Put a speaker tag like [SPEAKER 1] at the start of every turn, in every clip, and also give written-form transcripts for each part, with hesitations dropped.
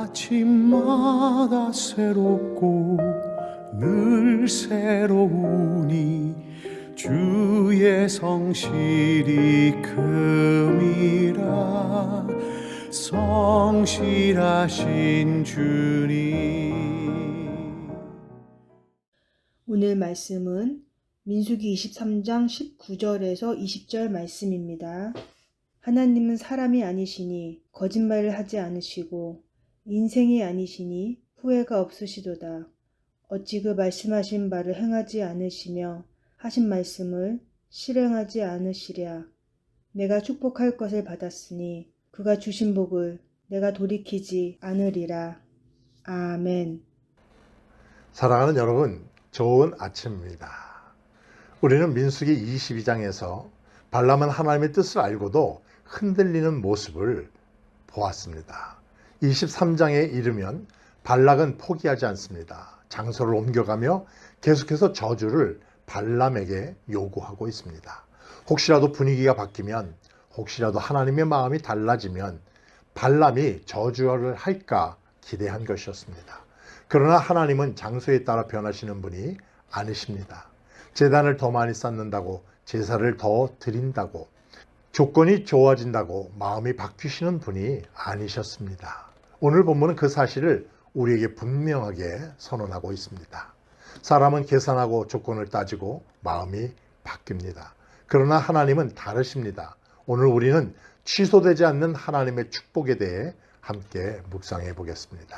[SPEAKER 1] 아침마다 새롭고 늘 새로우니 주의 성실이 큼이라. 성실하신 주님.
[SPEAKER 2] 오늘 말씀은 민수기 23장 19절에서 20절 말씀입니다. 하나님은 사람이 아니시니 거짓말을 하지 않으시고 인생이 아니시니 후회가 없으시도다. 어찌 그 말씀하신 바를 행하지 않으시며 하신 말씀을 실행하지 않으시랴. 내가 축복할 것을 받았으니 그가 주신 복을 내가 돌이키지 않으리라. 아멘.
[SPEAKER 3] 사랑하는 여러분, 좋은 아침입니다. 우리는 민수기 22장에서 발람은 하나님의 뜻을 알고도 흔들리는 모습을 보았습니다. 23장에 이르면 발락은 포기하지 않습니다. 장소를 옮겨가며 계속해서 저주를 발람에게 요구하고 있습니다. 혹시라도 분위기가 바뀌면, 혹시라도 하나님의 마음이 달라지면 발람이 저주를 할까 기대한 것이었습니다. 그러나 하나님은 장소에 따라 변하시는 분이 아니십니다. 제단을 더 많이 쌓는다고, 제사를 더 드린다고, 조건이 좋아진다고 마음이 바뀌시는 분이 아니셨습니다. 오늘 본문은 그 사실을 우리에게 분명하게 선언하고 있습니다. 사람은 계산하고 조건을 따지고 마음이 바뀝니다. 그러나 하나님은 다르십니다. 오늘 우리는 취소되지 않는 하나님의 축복에 대해 함께 묵상해 보겠습니다.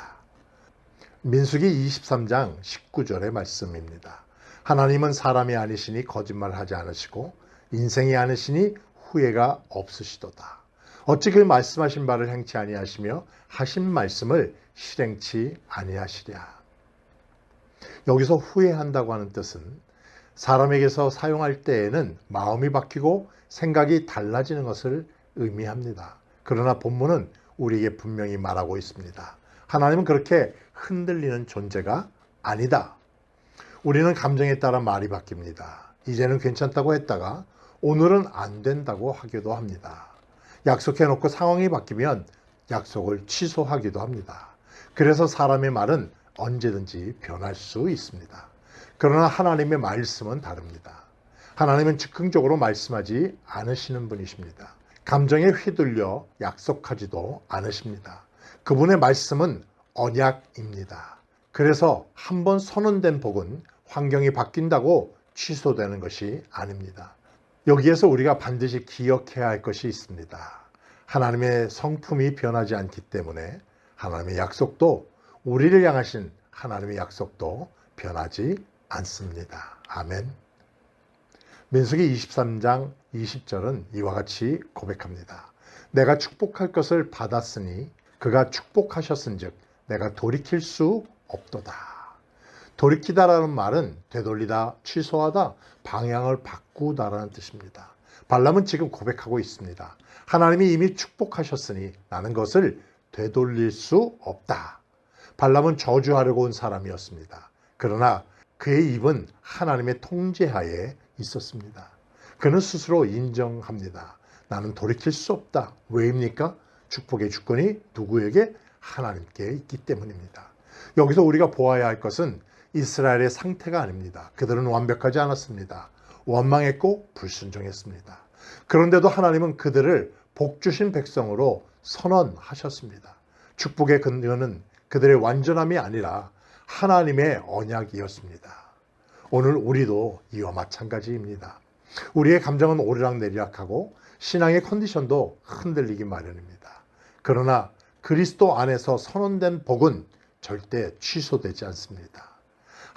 [SPEAKER 3] 민수기 23장 19절의 말씀입니다. 하나님은 사람이 아니시니 거짓말하지 않으시고 인생이 아니시니 후회가 없으시도다. 어찌 그 말씀하신 바를 행치 아니하시며 하신 말씀을 실행치 아니하시랴. 여기서 후회한다고 하는 뜻은 사람에게서 사용할 때에는 마음이 바뀌고 생각이 달라지는 것을 의미합니다. 그러나 본문은 우리에게 분명히 말하고 있습니다. 하나님은 그렇게 흔들리는 존재가 아니다. 우리는 감정에 따라 말이 바뀝니다. 이제는 괜찮다고 했다가 오늘은 안 된다고 하기도 합니다. 약속해놓고 상황이 바뀌면 약속을 취소하기도 합니다. 그래서 사람의 말은 언제든지 변할 수 있습니다. 그러나 하나님의 말씀은 다릅니다. 하나님은 즉흥적으로 말씀하지 않으시는 분이십니다. 감정에 휘둘려 약속하지도 않으십니다. 그분의 말씀은 언약입니다. 그래서 한번 선언된 복은 환경이 바뀐다고 취소되는 것이 아닙니다. 여기에서 우리가 반드시 기억해야 할 것이 있습니다. 하나님의 성품이 변하지 않기 때문에 하나님의 약속도, 우리를 향하신 하나님의 약속도 변하지 않습니다. 아멘. 민수기 23장 20절은 이와 같이 고백합니다. 내가 축복할 것을 받았으니 그가 축복하셨은즉 내가 돌이킬 수 없도다. 돌이키다라는 말은 되돌리다, 취소하다, 방향을 바꾸다라는 뜻입니다. 발람은 지금 고백하고 있습니다. 하나님이 이미 축복하셨으니 나는 것을 되돌릴 수 없다. 발람은 저주하려고 온 사람이었습니다. 그러나 그의 입은 하나님의 통제하에 있었습니다. 그는 스스로 인정합니다. 나는 돌이킬 수 없다. 왜입니까? 축복의 주권이 누구에게? 하나님께 있기 때문입니다. 여기서 우리가 보아야 할 것은 이스라엘의 상태가 아닙니다. 그들은 완벽하지 않았습니다. 원망했고 불순종했습니다. 그런데도 하나님은 그들을 복 주신 백성으로 선언하셨습니다. 축복의 근거는 그들의 완전함이 아니라 하나님의 언약이었습니다. 오늘 우리도 이와 마찬가지입니다. 우리의 감정은 오르락내리락하고 신앙의 컨디션도 흔들리기 마련입니다. 그러나 그리스도 안에서 선언된 복은 절대 취소되지 않습니다.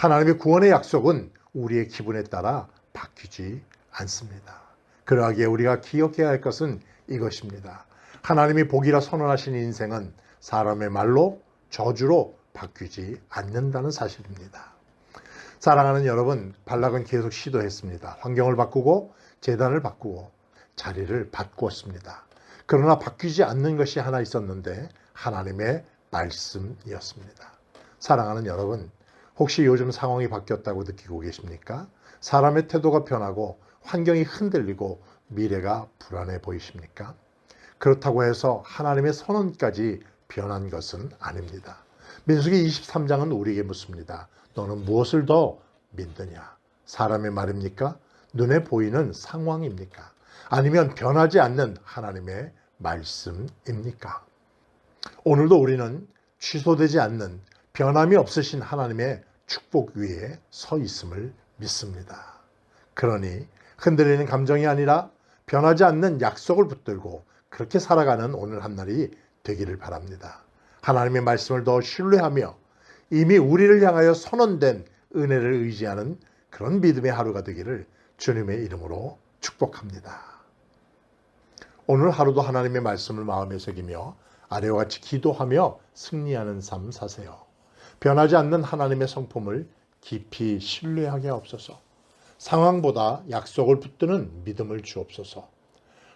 [SPEAKER 3] 하나님의 구원의 약속은 우리의 기분에 따라 바뀌지 않습니다. 그러하기에 우리가 기억해야 할 것은 이것입니다. 하나님이 복이라 선언하신 인생은 사람의 말로, 저주로 바뀌지 않는다는 사실입니다. 사랑하는 여러분, 발락은 계속 시도했습니다. 환경을 바꾸고 제단을 바꾸고 자리를 바꾸었습니다. 그러나 바뀌지 않는 것이 하나 있었는데 하나님의 말씀이었습니다. 사랑하는 여러분, 혹시 요즘 상황이 바뀌었다고 느끼고 계십니까? 사람의 태도가 변하고 환경이 흔들리고 미래가 불안해 보이십니까? 그렇다고 해서 하나님의 선언까지 변한 것은 아닙니다. 민수기 23장은 우리에게 묻습니다. 너는 무엇을 더 믿느냐? 사람의 말입니까? 눈에 보이는 상황입니까? 아니면 변하지 않는 하나님의 말씀입니까? 오늘도 우리는 취소되지 않는 변함이 없으신 하나님의 축복 위에 서 있음을 믿습니다. 그러니 흔들리는 감정이 아니라 변하지 않는 약속을 붙들고 그렇게 살아가는 오늘 한 날이 되기를 바랍니다. 하나님의 말씀을 더 신뢰하며 이미 우리를 향하여 선언된 은혜를 의지하는 그런 믿음의 하루가 되기를 주님의 이름으로 축복합니다. 오늘 하루도 하나님의 말씀을 마음에 새기며 아래와 같이 기도하며 승리하는 삶 사세요. 변하지 않는 하나님의 성품을 깊이 신뢰하게 하옵소서. 상황보다 약속을 붙드는 믿음을 주옵소서.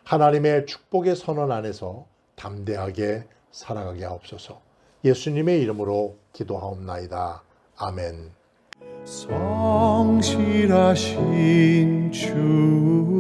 [SPEAKER 3] 하나님의 축복의 선언 안에서 담대하게 살아가게 하옵소서. 예수님의 이름으로 기도하옵나이다. 아멘.
[SPEAKER 1] 성실하신 주